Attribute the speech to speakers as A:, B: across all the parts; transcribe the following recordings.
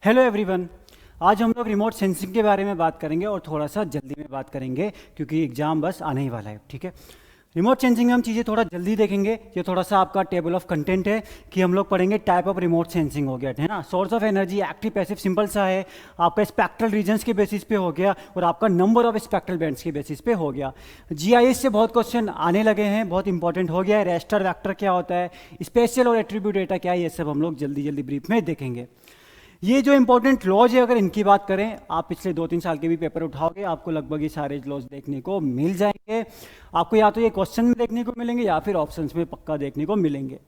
A: Hello everyone. आज हम लोग रिमोट सेंसिंग के बारे में बात करेंगे और थोड़ा सा जल्दी में बात करेंगे क्योंकि एग्जाम बस आने ही वाला है। ठीक है, रिमोट सेंसिंग में हम चीज़ें थोड़ा जल्दी देखेंगे। ये थोड़ा सा आपका टेबल ऑफ कंटेंट है कि हम लोग पढ़ेंगे टाइप ऑफ रिमोट सेंसिंग हो गया है ना। Source of energy, active passive, simple सा है। आपका स्पेक्ट्रल रीजन्स के बेसिस पे हो गया और आपका नंबर ऑफ स्पेक्ट्रल बैंड्स के बेसिस पे हो गया। जीआईएस से बहुत क्वेश्चन आने लगे हैं, बहुत इंपॉर्टेंट हो गया है। रेस्टर वेक्टर क्या होता है, स्पेशल और एट्रीब्यूट डेटा क्या है, ये सब हम लोग जल्दी जल्दी ब्रीफ में देखेंगे। ये जो इंपॉर्टेंट लॉज है, अगर इनकी बात करें, आप पिछले 2-3 साल के भी पेपर उठाओगे, आपको लगभग ये सारे लॉज देखने को मिल जाएंगे। आपको या तो ये क्वेश्चन में देखने को मिलेंगे या फिर ऑप्शंस में पक्का देखने को मिलेंगे।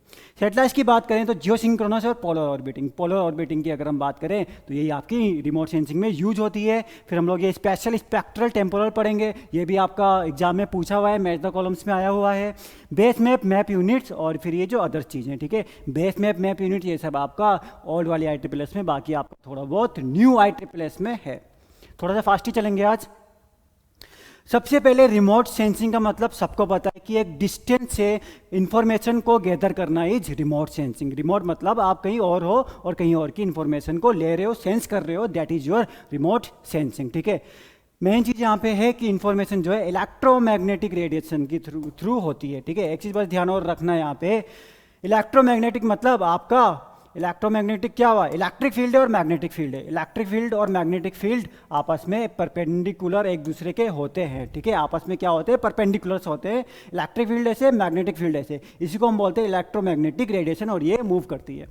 A: सैटेलाइट की बात करें तो जियोसिंक्रोनस और पोलर ऑर्बिटिंग। पोलर ऑर्बिटिंग की अगर हम बात करें तो यही आपकी रिमोट सेंसिंग में यूज होती है। फिर हम लोग ये स्पेशल स्पेक्ट्रल टेम्पोरल पढ़ेंगे, ये भी आपका एग्जाम में पूछा हुआ है, मैच द कॉलम्स में आया हुआ है। बेस मैप, मैप यूनिट्स और फिर ये जो अदर्स चीज़ें। ठीक है, बेस मैप, मैप यूनिट ये सब आपका ओल्ड वाली ISSS में, बाकी आपका थोड़ा बहुत न्यू ISSS में है। थोड़ा सा फास्ट ही चलेंगे आज। सबसे पहले रिमोट सेंसिंग का मतलब सबको पता है कि एक डिस्टेंस से इंफॉर्मेशन को गैदर करना इज रिमोट सेंसिंग। रिमोट मतलब आप कहीं और हो और कहीं और की इंफॉर्मेशन को ले रहे हो, सेंस कर रहे हो, that is your remote sensing. ठीक है, मेन चीज़ यहाँ पे है कि इंफॉर्मेशन जो है इलेक्ट्रोमैग्नेटिक रेडिएशन की थ्रू होती है। ठीक है, एक चीज़ बस ध्यान और रखना है यहाँ पे, इलेक्ट्रोमैग्नेटिक मतलब आपका इलेक्ट्रोमैग्नेटिक क्या हुआ, इलेक्ट्रिक फील्ड है और मैग्नेटिक फील्ड है। इलेक्ट्रिक फील्ड और मैग्नेटिक फील्ड आपस में परपेंडिकुलर एक दूसरे के होते हैं। ठीक है, आपस में क्या होते हैं, परपेंडिकुलर्स होते हैं। इलेक्ट्रिक फील्ड ऐसे, मैग्नेटिक फील्ड ऐसे, इसी को हम बोलते हैं इलेक्ट्रोमैग्नेटिक रेडिएशन, और ये मूव करती है।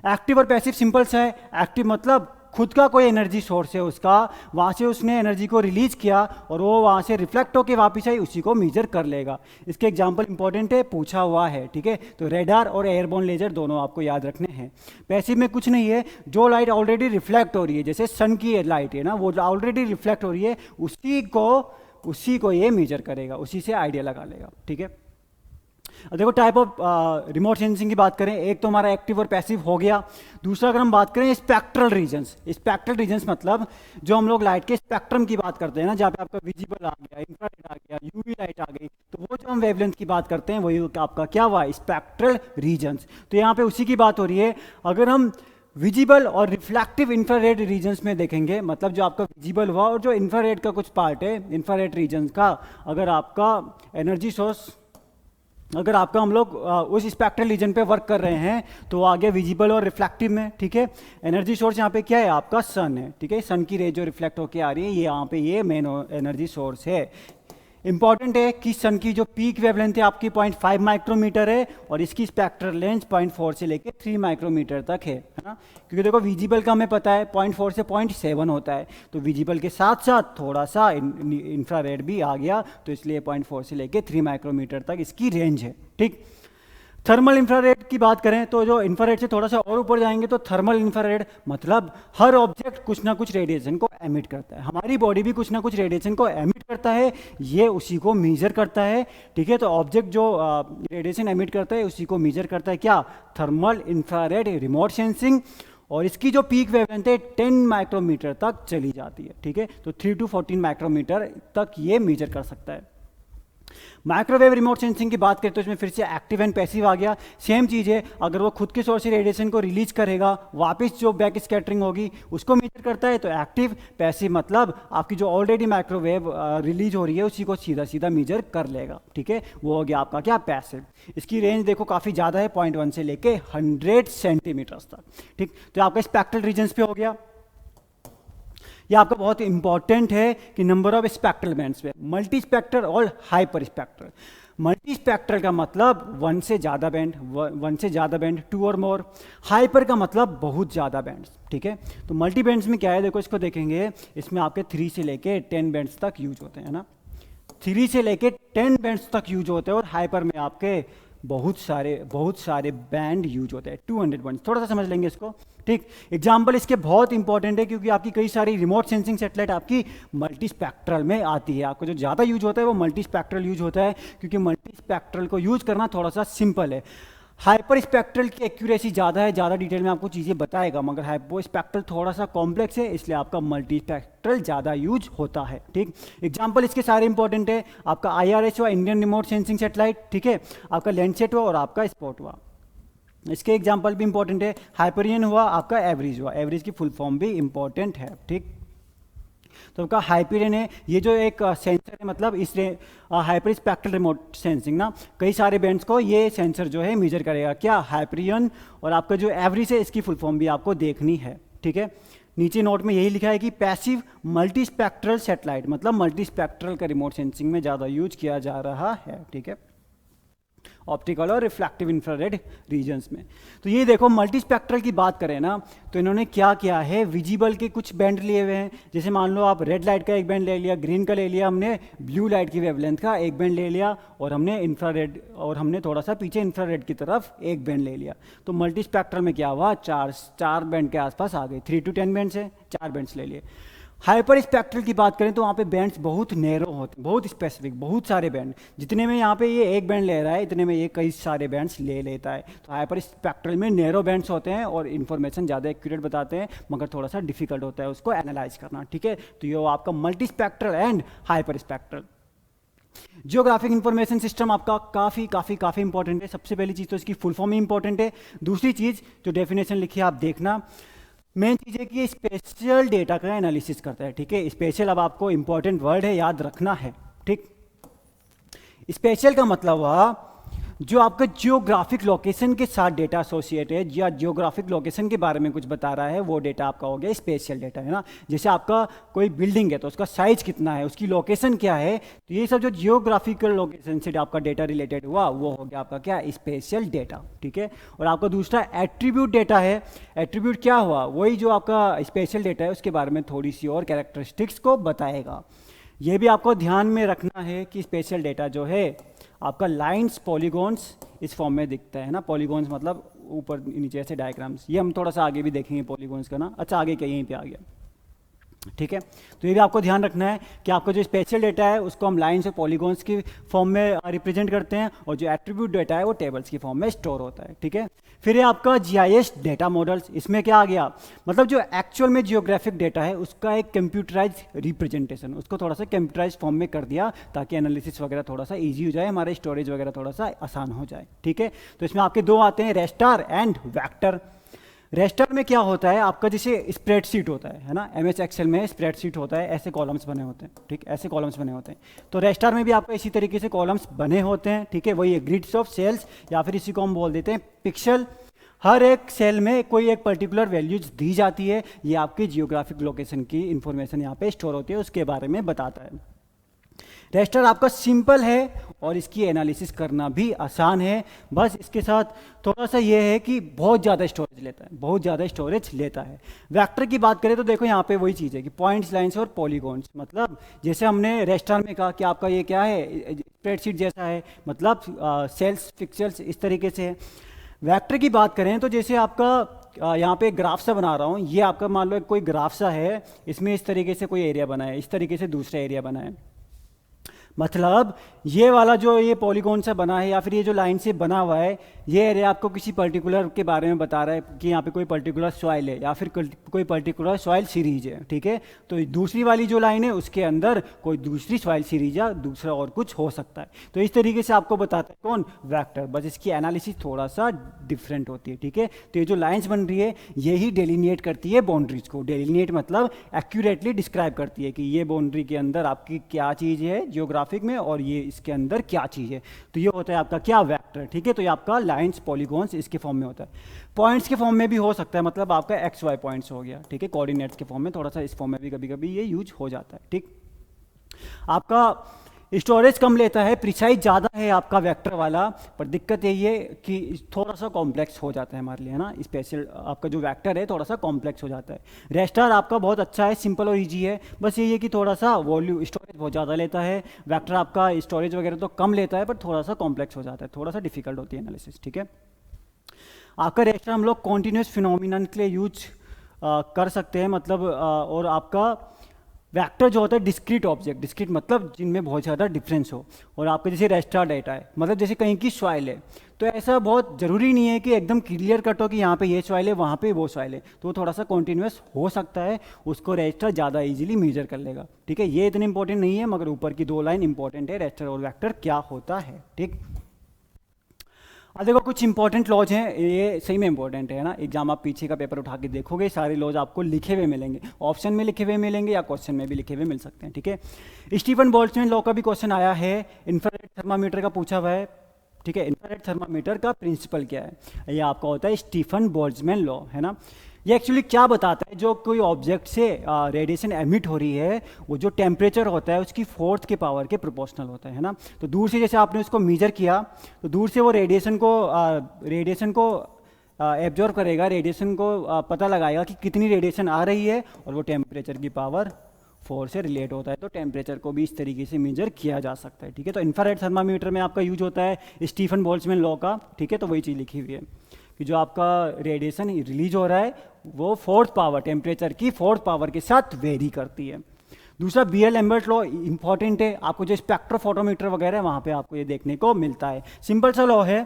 A: एक्टिव और पैसिव सिंपल सा है। एक्टिव मतलब खुद का कोई एनर्जी सोर्स है उसका, वहाँ से उसने एनर्जी को रिलीज किया और वो वहाँ से रिफ्लेक्ट होकर वापस आई, उसी को मेजर कर लेगा। इसके एग्जांपल इंपॉर्टेंट है, पूछा हुआ है। ठीक है, तो रेडार और एयरबोर्न लेजर दोनों आपको याद रखने हैं। पैसिव में कुछ नहीं है, जो लाइट ऑलरेडी रिफ्लेक्ट हो रही है, जैसे सन की लाइट है ना, वो ऑलरेडी रिफ्लेक्ट हो रही है, उसी को ये मेजर करेगा, उसी से आइडिया लगा लेगा। ठीक है, देखो टाइप ऑफ रिमोट सेंसिंग की बात करें, एक तो हमारा एक्टिव और पैसिव हो गया। दूसरा अगर हम बात करें स्पेक्ट्रल रीजन्स, स्पेक्ट्रल रीजन्स मतलब जो हम लोग लाइट के स्पेक्ट्रम की बात करते हैं ना, जहाँ पे आपका विजिबल आ गया, इंफ्रारेड आ गया, यूवी लाइट आ गई, तो वो जो हम वेवलेंथ की बात करते हैं वही आपका क्या हुआ, स्पेक्ट्रल रीजन्स। तो यहाँ पे उसी की बात हो रही है। अगर हम विजिबल और रिफ्लेक्टिव इंफ्रारेड रीजन्स में देखेंगे, मतलब जो आपका विजिबल हुआ और जो इंफ्रारेड का कुछ पार्ट है इंफ्रारेड रीजन्स का, अगर आपका एनर्जी सोर्स, अगर आपका हम लोग उस स्पेक्ट्रल रीजन पे वर्क कर रहे हैं तो आ गया विजिबल और रिफ्लेक्टिव में। ठीक है, एनर्जी सोर्स यहाँ पे क्या है, आपका सन है। ठीक है, सन की रे जो रिफ्लेक्ट होकर आ रही है, ये यहाँ पे ये मेन एनर्जी सोर्स है। इंपॉर्टेंट है कि सन की जो पीक वेवलेंथ है आपकी 0.5 माइक्रोमीटर है और इसकी स्पेक्ट्रल लेंथ 0.4 से लेकर 3 माइक्रोमीटर तक है ना। क्योंकि देखो विजिबल का हमें पता है 0.4 से 0.7 होता है, तो विजिबल के साथ साथ थोड़ा सा इंफ्रारेड भी आ गया, तो इसलिए 0.4 से लेकर 3 माइक्रोमीटर तक इसकी रेंज है। ठीक, थर्मल इंफ्रारेड की बात करें तो जो इंफ्रारेड से थोड़ा सा और ऊपर जाएंगे तो थर्मल इंफ्रारेड मतलब हर ऑब्जेक्ट कुछ ना कुछ रेडिएशन को एमिट करता है। हमारी बॉडी भी कुछ ना कुछ रेडिएशन को एमिट करता है, ये उसी को मेजर करता है। ठीक है, तो ऑब्जेक्ट जो रेडिएशन एमिट करता है उसी को मेजर करता है, क्या, थर्मल इंफ्रारेड रिमोट सेंसिंग। और इसकी जो पीक वेवलेंथ है 10 माइक्रोमीटर तक चली जाती है। ठीक है, तो 3 to 14 माइक्रोमीटर तक ये मेजर कर सकता है। माइक्रोवेव रिमोट सेंसिंग की बात करें तो इसमें फिर से एक्टिव एंड पैसिव आ गया। सेम चीज़ है, अगर वो खुद के सोर्स से रेडिएशन को रिलीज करेगा, वापस जो बैक स्कैटरिंग होगी उसको मेजर करता है, तो एक्टिव। पैसिव मतलब आपकी जो ऑलरेडी माइक्रोवेव रिलीज हो रही है उसी को सीधा सीधा मेजर कर लेगा। ठीक है, वो हो गया आपका क्या, पैसिव। इसकी रेंज देखो काफ़ी ज़्यादा है, 0.1 से लेके 100 सेंटीमीटर्स तक। ठीक, तो आपका स्पेक्ट्रल रीजन्स पे हो गया। ये आपका बहुत इंपॉर्टेंट है कि नंबर ऑफ स्पेक्ट्रल बैंड्स पे, मल्टी स्पेक्ट्रल और हाइपर स्पेक्ट्रल। मल्टी स्पेक्ट्रल का मतलब 1 से ज़्यादा बैंड, 1 से ज़्यादा बैंड, 2 और मोर। हाइपर का मतलब बहुत ज़्यादा बैंड्स। ठीक है, तो मल्टी बैंड्स में क्या है, देखो इसको देखेंगे, इसमें आपके 3 से लेके 10 बैंड्स तक यूज होते हैं ना, 3 से लेके 10 बैंड्स तक यूज होते हैं। और हाइपर में आपके बहुत सारे बैंड यूज होते हैं, 200 बैंड। थोड़ा सा समझ लेंगे इसको। ठीक, एग्जाम्पल इसके बहुत इंपॉर्टेंट है क्योंकि आपकी कई सारी रिमोट सेंसिंग सैटेलाइट आपकी मल्टी स्पेक्ट्रल में आती है। आपको जो ज़्यादा यूज होता है वो मल्टी स्पेक्ट्रल यूज होता है, क्योंकि मल्टी स्पेक्ट्रल को यूज करना थोड़ा सा सिंपल है। हाइपर स्पेक्ट्रल की एक्यूरेसी ज़्यादा है, ज़्यादा डिटेल में आपको चीज़ें बताएगा, मगर हाइपो स्पेक्ट्रल थोड़ा सा कॉम्प्लेक्स है, इसलिए आपका मल्टी स्पेक्ट्रल ज़्यादा यूज होता है। ठीक, एग्जाम्पल इसके सारे इंपॉर्टेंट है। आपका IRS हुआ, इंडियन रिमोट सेंसिंग सैटेलाइट। ठीक है, आपका लैंडसेट हुआ और आपका स्पॉट हुआ। इसके एग्जाम्पल भी इंपॉर्टेंट है। हाइपरियन हुआ आपका एवरेज हुआ, एवरेज की फुल फॉर्म भी इंपॉर्टेंट है, ठीक। तो आपका हाइपरियन है, ये जो एक सेंसर है, मतलब इस हाइपर स्पेक्ट्रल रिमोट सेंसिंग ना, कई सारे बैंड्स को ये सेंसर जो है मेजर करेगा। क्या हाइपरियन और आपका जो एवरेज है इसकी फुल फॉर्म भी आपको देखनी है, ठीक है। नीचे नोट में यही लिखा है कि पैसिव मल्टी स्पेक्ट्रल सैटेलाइट, मतलब मल्टी स्पेक्ट्रल का रिमोट सेंसिंग में ज़्यादा यूज किया जा रहा है, ठीक है, ऑप्टिकल और रिफ्लेक्टिव इंफ्रारेड रीजन्स में। तो ये देखो मल्टी स्पेक्ट्रल की बात करें ना, तो इन्होंने क्या किया है, विजिबल के कुछ बैंड लिए हुए हैं। जैसे मान लो आप रेड लाइट का एक बैंड ले लिया, ग्रीन का ले लिया हमने, ब्लू लाइट की वेवलेंथ का एक बैंड ले लिया, और हमने इंफ्रारेड, और हमने थोड़ा सा पीछे इंफ्रारेड की तरफ एक बैंड ले लिया। तो मल्टी स्पेक्ट्रल में क्या हुआ, चार बैंड के आसपास आ गए, 3 to 10 बैंड से 4 बैंड्स ले लिए। हाइपर स्पेक्ट्रल की बात करें तो वहाँ पे बैंड्स बहुत नैरो होते हैं, बहुत स्पेसिफिक, बहुत सारे बैंड, जितने में यहाँ पे ये एक बैंड ले रहा है इतने में ये कई सारे बैंड्स ले लेता है। तो हाइपर स्पेक्ट्रल में नैरो बैंड्स होते हैं और इन्फॉर्मेशन ज़्यादा एक्यूरेट बताते हैं, मगर थोड़ा सा डिफिकल्ट होता है उसको एनालाइज करना, ठीक है। तो ये आपका multi spectral and hyper spectral. Geographic information system आपका काफ़ी काफ़ी काफ़ी इंपॉर्टेंट है। सबसे पहली चीज़ तो इसकी फुल फॉर्म ही इंपॉर्टेंट है। दूसरी चीज़ जो डेफिनेशन लिखी है आप देखना, मेन चीज़ है कि ये स्पेशल डेटा का एनालिसिस करता है, ठीक है। स्पेशल अब आपको इंपॉर्टेंट वर्ड है, याद रखना है, ठीक। स्पेशल का मतलब हुआ जो आपका जियोग्राफिक लोकेशन के साथ डेटा एसोसिएटेड या जियोग्राफिक लोकेशन के बारे में कुछ बता रहा है, वो डेटा आपका हो गया स्पेशल डेटा, है ना। जैसे आपका कोई बिल्डिंग है तो उसका साइज कितना है, उसकी लोकेशन क्या है, तो ये सब जो जियोग्राफिकल लोकेशन से आपका डेटा रिलेटेड हुआ वो हो गया आपका क्या, स्पेशल डेटा, ठीक है। और आपका दूसरा एट्रीब्यूट डेटा है। एट्रीब्यूट क्या हुआ, वही जो आपका स्पेशल डेटा है उसके बारे में थोड़ी सी और कैरेक्टरिस्टिक्स को बताएगा। ये भी आपको ध्यान में रखना है कि स्पेशल डेटा जो है आपका लाइंस पॉलीगॉन्स इस फॉर्म में दिखता है ना। पॉलीगॉन्स मतलब ऊपर नीचे ऐसे डायग्राम्स, ये हम थोड़ा सा आगे भी देखेंगे पॉलीगॉन्स का ना। अच्छा आगे क्या, यहीं पे आ गया, ठीक है। तो ये भी आपको ध्यान रखना है कि आपका जो स्पेशल डेटा है उसको हम लाइन्स और पॉलीगॉन्स की फॉर्म में रिप्रेजेंट करते हैं, और जो एट्रीब्यूट डेटा है वो टेबल्स की फॉर्म में स्टोर होता है, ठीक है। फिर ये आपका जीआईएस डेटा मॉडल्स, इसमें क्या आ गया, मतलब जो एक्चुअल में जियोग्राफिक डेटा है उसका एक कंप्यूटराइज रिप्रेजेंटेशन, उसको थोड़ा सा कंप्यूटराइज फॉर्म में कर दिया ताकि एनालिसिस वगैरह थोड़ा सा ईजी हो जाए, हमारे स्टोरेज वगैरह थोड़ा सा आसान हो जाए, ठीक है। तो इसमें आपके दो आते हैं, रेस्टार एंड वेक्टर। रेस्टर में क्या होता है आपका, जैसे स्प्रेडशीट होता है ना, एमएस एक्सेल में स्प्रेडशीट होता है, ऐसे कॉलम्स बने होते हैं, ठीक, ऐसे कॉलम्स बने होते हैं। तो रेस्टर में भी आपका इसी तरीके से कॉलम्स बने होते हैं, ठीक है। वही ग्रिड्स ऑफ सेल्स, या फिर इसी को हम बोल देते हैं पिक्सल। हर एक सेल में कोई एक पर्टिकुलर वैल्यूज दी जाती है, ये आपकी जियोग्राफिक लोकेशन की इंफॉर्मेशन यहाँ पे स्टोर होती है, उसके बारे में बताता है। रेस्टर आपका सिंपल है और इसकी एनालिसिस करना भी आसान है, बस इसके साथ थोड़ा सा ये है कि बहुत ज़्यादा स्टोरेज लेता है, बहुत ज़्यादा स्टोरेज लेता है। वेक्टर की बात करें तो देखो यहाँ पे वही चीज़ है कि पॉइंट्स, लाइंस और पॉलीगॉन्स, मतलब जैसे हमने रेस्टर में कहा कि आपका ये क्या है, स्प्रेडशीट जैसा है, मतलब सेल्स पिक्सल्स इस तरीके से है। वेक्टर की बात करें तो जैसे आपका यहाँ पे ग्राफ सा बना रहा हूँ, ये आपका मान लो कोई ग्राफ सा है, इसमें इस तरीके से कोई एरिया बना है, इस तरीके से दूसरा एरिया बना है, मतलब ये वाला जो ये पॉलीगॉन से बना है या फिर ये जो लाइन से बना हुआ है, ये एरिया आपको किसी पर्टिकुलर के बारे में बता रहा है कि यहाँ पे कोई पर्टिकुलर सॉइल है या फिर कोई पर्टिकुलर सॉइल सीरीज है, ठीक है। तो दूसरी वाली जो लाइन है उसके अंदर कोई दूसरी सॉइल सीरीज या दूसरा और कुछ हो सकता है। तो इस तरीके से आपको बताता है कौन, वेक्टर, बस इसकी एनालिसिस थोड़ा सा डिफरेंट होती है, ठीक है। तो ये जो लाइन्स बन रही है यही डेलिनिएट करती है बाउंड्रीज को। डेलिनिएट मतलब एक्यूरेटली डिस्क्राइब करती है कि ये बाउंड्री के अंदर आपकी क्या चीज़ है जियोग्राफिक में और ये इसके अंदर क्या चीज़ है। तो ये होता है आपका क्या, वेक्टर, ठीक है। तो ये आपका लाइंस पॉलीगॉन्स इसके फॉर्म में होता है। पॉइंट्स के फॉर्म में भी हो सकता है, मतलब आपका एक्स वाई पॉइंट्स हो गया, ठीक है। कोऑर्डिनेट्स के फॉर्म में, थोड़ा सा इस फॉर्म में भी कभी कभी ये यूज हो जाता है, ठीक। आपका स्टोरेज कम लेता है, प्रिसाइज ज़्यादा है आपका वेक्टर वाला, पर दिक्कत यही है कि थोड़ा सा कॉम्प्लेक्स हो जाता है हमारे लिए, है ना। स्पेशल आपका जो वेक्टर है थोड़ा सा कॉम्प्लेक्स हो जाता है। रेस्टर आपका बहुत अच्छा है, सिंपल और इजी है, बस यही है कि थोड़ा सा वॉल्यूम स्टोरेज बहुत ज़्यादा लेता है। वेक्टर आपका स्टोरेज वगैरह तो कम लेता है पर थोड़ा सा कॉम्प्लेक्स हो जाता है, थोड़ा सा डिफिकल्ट होती है एनालिसिस, ठीक है। आपका रेस्टर हम लोग कॉन्टिन्यूस फिनोमिनन के लिए यूज कर सकते हैं, मतलब और आपका वेक्टर जो होता है डिस्क्रीट ऑब्जेक्ट, डिस्क्रीट मतलब जिनमें बहुत ज़्यादा डिफरेंस हो। और आपके जैसे रेस्टर डेटा है, मतलब जैसे कहीं की सॉइल है, तो ऐसा बहुत ज़रूरी नहीं है कि एकदम क्लियर कट हो कि यहाँ पे ये सॉइल है वहाँ पे वो सॉइल है, तो थोड़ा सा कॉन्टिन्यूस हो सकता है, उसको रेस्टर ज़्यादा इजीली मेजर कर लेगा, ठीक है। ये इतने इंपॉर्टेंट नहीं है, मगर ऊपर की दो लाइन इंपॉर्टेंट है, रेस्टर और वेक्टर क्या होता है, ठीक। अब देखो कुछ इंपॉर्टेंट लॉज हैं, ये सही में इंपॉर्टेंट है ना, एग्जाम आप पीछे का पेपर उठा के देखोगे सारे लॉज आपको लिखे हुए मिलेंगे, ऑप्शन में लिखे हुए मिलेंगे या क्वेश्चन में भी लिखे हुए मिल सकते हैं, ठीक है। स्टीफन बोल्ट्जमैन लॉ का भी क्वेश्चन आया है, इंफ्रारेड थर्मामीटर का पूछा हुआ है, ठीक है। इंफ्रारेड थर्मामीटर का प्रिंसिपल क्या है, ये आपका होता है स्टीफन बोल्ट्जमैन लॉ, है ना। ये एक्चुअली क्या बताता है, जो कोई ऑब्जेक्ट से रेडिएशन एमिट हो रही है वो जो टेम्परेचर होता है उसकी फोर्थ के पावर के प्रोपोर्शनल होता है ना। तो दूर से जैसे आपने उसको मेजर किया तो दूर से वो रेडिएशन को एब्जॉर्व करेगा, रेडिएशन को पता लगाएगा कि कितनी रेडिएशन आ रही है और वो टेम्परेचर की पावर 4 से रिलेट होता है, तो टेम्परेचर को भी इस तरीके से मेजर किया जा सकता है, ठीक है। तो इंफ्रारेड थर्मामीटर में आपका यूज होता है स्टीफन बोल्ट्जमैन लॉ का, ठीक है। तो वही चीज़ लिखी हुई है कि जो आपका रेडिएशन रिलीज हो रहा है वो फोर्थ पावर, टेम्परेचर की फोर्थ पावर के साथ वेरी करती है। दूसरा बीएल लैम्बर्ट लॉ इंपॉर्टेंट है, आपको जो स्पेक्ट्रोफोटोमीटर वगैरह है वहाँ पे आपको ये देखने को मिलता है। सिंपल सा लॉ है,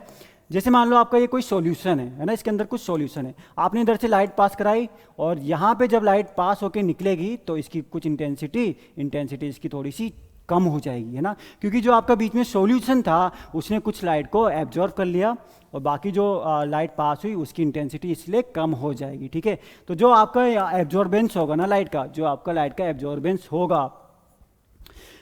A: जैसे मान लो आपका ये कोई सॉल्यूशन है ना, इसके अंदर कुछ सॉल्यूशन है, आपने इधर से लाइट पास कराई और यहाँ पे जब लाइट पास होके निकलेगी तो इसकी कुछ इंटेंसिटी इसकी थोड़ी सी कम हो जाएगी, है ना, क्योंकि जो आपका बीच में सॉल्यूशन था उसने कुछ लाइट को एब्जॉर्व कर लिया और बाकी जो लाइट पास हुई उसकी इंटेंसिटी इसलिए कम हो जाएगी, ठीक है। तो जो आपका एब्जॉर्बेंस होगा ना लाइट का, जो आपका लाइट का एब्जॉर्बेंस होगा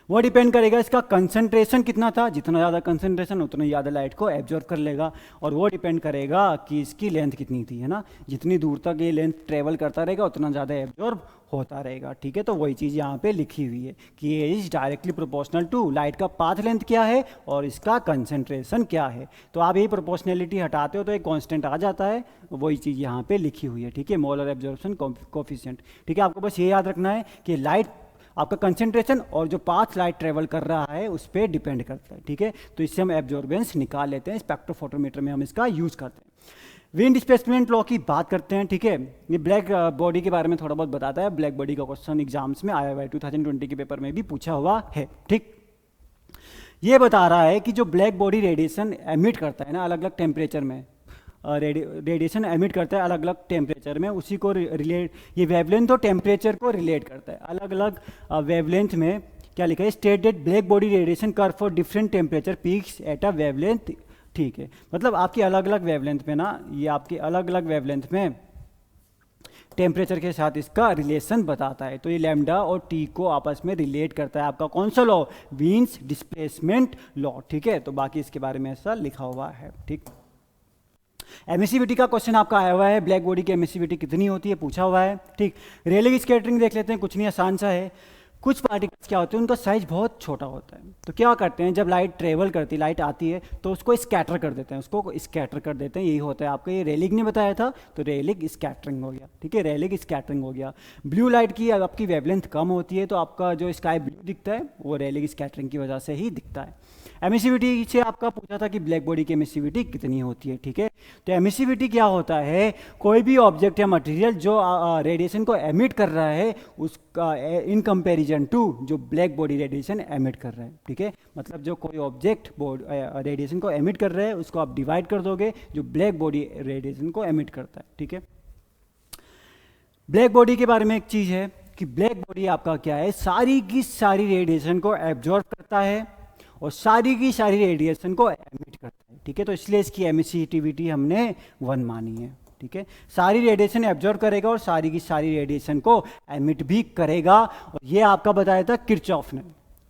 A: वो डिपेंड करेगा इसका कंसंट्रेशन कितना था, जितना ज़्यादा कंसंट्रेशन उतना ज़्यादा लाइट को एब्जॉर्व कर लेगा, और वो डिपेंड करेगा कि इसकी लेंथ कितनी थी, है ना, जितनी दूर तक ये लेंथ ट्रेवल करता रहेगा उतना ज़्यादा एब्जॉर्व होता रहेगा, ठीक है। तो वही चीज़ यहाँ पे लिखी हुई है कि ये is directly proportional to light का पाथ लेंथ क्या है और इसका कंसंट्रेशन क्या है। तो आप यही प्रोपोर्शनलिटी हटाते हो तो एक कांस्टेंट आ जाता है, वही चीज़ यहाँ पे लिखी हुई है, ठीक है, मोलर एब्जॉर्प्शन कोफिशिएंट, ठीक है। आपको बस ये याद रखना है कि लाइट आपका कंसंट्रेशन और जो पाथ लाइट ट्रेवल कर रहा है उस पर डिपेंड करता है, ठीक है। तो इससे हम एब्जॉर्बेंस निकाल लेते हैं, स्पेक्ट्रोफोटोमीटर में हम इसका यूज़ करते हैं। विंड डिस्प्लेसमेंट लॉ की बात करते हैं, ठीक है। ये ब्लैक बॉडी के बारे में थोड़ा बहुत बताता है, ब्लैक बॉडी का क्वेश्चन एग्जाम्स में आया हुआ है, 2020 के पेपर में भी पूछा हुआ है, ठीक। ये बता रहा है कि जो ब्लैक बॉडी रेडिएशन एमिट करता है ना अलग अलग टेम्परेचर में, रेडिएशन एमिट करता है अलग अलग टेम्परेचर में, उसी को रिलेट, ये वेवलेंथ तो टेम्परेचर को रिलेट करता है। अलग अलग वेवलेंथ में क्या लिखा है, stated black body radiation curve for different temperature peaks at a wavelength, ठीक है। मतलब आपकी अलग अलग वेवलेंथ में ना, ये आपकी अलग अलग वेवलेंथ में टेम्परेचर के साथ इसका रिलेशन बताता है। तो ये लैम्डा और टी को आपस में रिलेट करता है। आपका कौन सा लॉ, वीन्स डिस्प्लेसमेंट लॉ, ठीक है। तो बाकी इसके बारे में ऐसा लिखा हुआ है, ठीक। एमिसिविटी का क्वेश्चन आपका आया हुआ है, ब्लैक बॉडी की एमिसिविटी कितनी होती है पूछा हुआ है, ठीक। रेलिंग स्कैटरिंग देख लेते हैं, कुछ नहीं आसान सा है। कुछ पार्टिकल्स क्या होते हैं उनका साइज बहुत छोटा होता है, तो क्या करते हैं जब लाइट ट्रेवल करती, लाइट आती है तो उसको स्कैटर कर देते हैं, उसको स्कैटर कर देते हैं, यही होता है आपका। ये रेलिंग ने बताया था तो रेलिंग स्कैटरिंग हो गया, ठीक है, रेलिंग स्कैटरिंग हो गया। ब्लू लाइट की आपकी वेवलेंथ कम होती है तो आपका जो स्काई ब्लू दिखता है वो रेलिंग स्कैटरिंग की वजह से ही दिखता है। एमिसिविटी से आपका पूछा था कि ब्लैक बॉडी की एमिसिविटी कितनी होती है, ठीक है। तो एमिसिविटी क्या होता है, कोई भी ऑब्जेक्ट या मटेरियल जो रेडिएशन को एमिट कर रहा है उसका इन कंपैरिजन टू जो ब्लैक बॉडी रेडिएशन एमिट कर रहा है, ठीक है। मतलब जो कोई ऑब्जेक्ट रेडिएशन को एमिट कर रहा है उसको आप डिवाइड कर दोगे जो ब्लैक बॉडी रेडिएशन को एमिट करता है, ठीक है। ब्लैक बॉडी के बारे में एक चीज़ है कि ब्लैक बॉडी आपका क्या है, सारी की सारी रेडिएशन को एब्जॉर्ब करता है और सारी की सारी रेडिएशन को एमिट करता है, ठीक है। तो इसलिए इसकी एमिसिविटी हमने 1 मानी है, ठीक है। सारी रेडिएशन एब्जॉर्ब करेगा और सारी की सारी रेडिएशन को एमिट भी करेगा, और ये आपका बताया था किरचॉफ ने,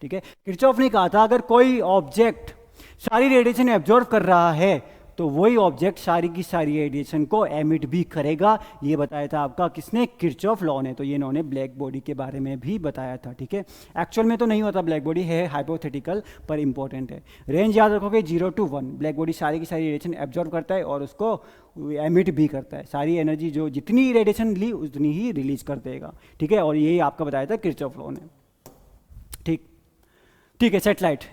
A: ठीक है। किरचॉफ ने कहा था अगर कोई ऑब्जेक्ट सारी रेडिएशन एब्जॉर्ब कर रहा है तो वही ऑब्जेक्ट सारी की सारी रेडिएशन को एमिट भी करेगा, ये बताया था आपका किसने, किरचॉफ लॉ ने। तो ये इन्होंने ब्लैक बॉडी के बारे में भी बताया था, ठीक है। एक्चुअल में तो नहीं होता ब्लैक बॉडी, है हाइपोथेटिकल पर इंपॉर्टेंट है। रेंज याद रखोगे 0 to 1, ब्लैक बॉडी सारी की सारी रेडिएशन एब्जॉर्ब करता है और उसको एमिट भी करता है, सारी एनर्जी जो जितनी रेडिएशन ली उतनी ही रिलीज कर देगा, ठीक है। और यही आपका बताया था किरचॉफ लॉ ने, ठीक है। सेटेलाइट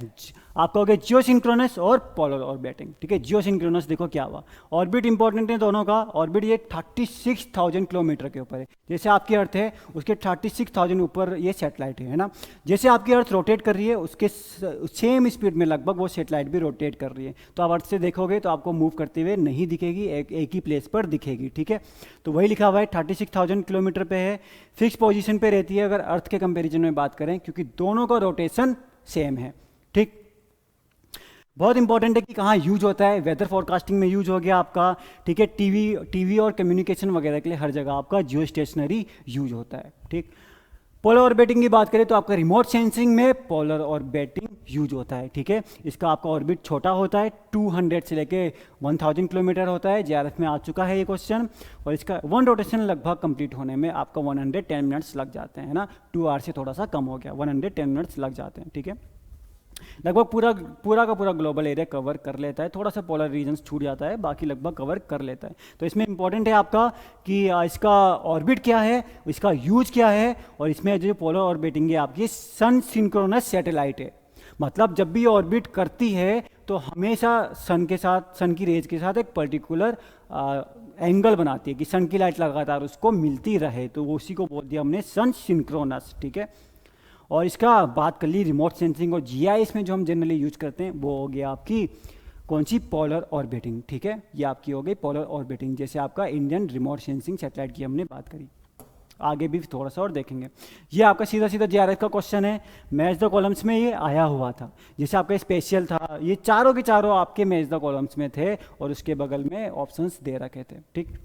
A: आपका हो गया जियोसिंक्रोनस और पोलर ऑर्बिटिंग, ठीक है। जियोसिंक्रोनस देखो क्या हुआ, ऑर्बिट इंपॉर्टेंट है दोनों का। ऑर्बिट ये 36,000 किलोमीटर के ऊपर है, जैसे आपकी अर्थ है उसके 36,000 ऊपर ये सेटेलाइट है ना। जैसे आपकी अर्थ रोटेट कर रही है उसके सेम स्पीड में लगभग वो सेटेलाइट भी रोटेट कर रही है। तो आप अर्थ से देखोगे तो आपको मूव करते हुए नहीं दिखेगी, एक ही प्लेस पर दिखेगी, ठीक है। तो वही लिखा हुआ है 36,000 किलोमीटर पे है, फिक्स पोजिशन पे रहती है अगर अर्थ के कंपेरिजन में बात करें, क्योंकि दोनों का रोटेशन सेम है, ठीक। बहुत इंपॉर्टेंट है कि कहाँ यूज होता है। वेदर फोरकास्टिंग में यूज हो गया आपका, ठीक है। टीवी और कम्युनिकेशन वगैरह के लिए हर जगह आपका जियो स्टेशनरी यूज होता है, ठीक। पोलर ऑर्बिटिंग की बात करें तो आपका रिमोट सेंसिंग में पोलर ऑर्बिटिंग यूज होता है, ठीक है। इसका आपका ऑर्बिट छोटा होता है, 200 से लेके 1000 किलोमीटर होता है। जेआरएफ में आ चुका है ये क्वेश्चन। और इसका वन रोटेशन लगभग कंप्लीट होने में आपका 110 मिनट्स लग जाते हैं ना, 2 आवर से थोड़ा सा कम हो गया, 110 मिनट्स लग जाते हैं, ठीक है। लगभग पूरा का पूरा ग्लोबल एरिया कवर कर लेता है। थोड़ा सा पोलर रीजन्स छूट जाता है, बाकी लगभग कवर कर लेता है। तो इसमें इंपॉर्टेंट है आपका कि इसका ऑर्बिट क्या है, इसका यूज क्या है, और इसमें जो पोलर ऑर्बिटिंग है आपकी सन सिंक्रोनस सैटेलाइट है। मतलब जब भी ऑर्बिट करती है तो हमेशा सन के साथ, सन की रेज के साथ एक पर्टिकुलर एंगल बनाती है कि सन की लाइट लगातार उसको मिलती रहे, तो उसी को बोल दिया हमने सन सिंक्रोनस, ठीक है। और इसका बात कर ली रिमोट सेंसिंग और जीआईएस में जो हम जनरली यूज करते हैं वो हो गया आपकी कौन सी, पोलर ऑर्बिटिंग, ठीक है। ये आपकी हो गई पोलर ऑर्बिटिंग, जैसे आपका इंडियन रिमोट सेंसिंग सैटेलाइट की हमने बात करी। आगे भी थोड़ा सा और देखेंगे। ये आपका सीधा सीधा जीआरएफ का क्वेश्चन है, मैच द कॉलम्स में ये आया हुआ था। जैसे आपका स्पेशल था, ये चारों के चारों आपके मैच द कॉलम्स में थे और उसके बगल में ऑप्शंस दे रखे थे, ठीक।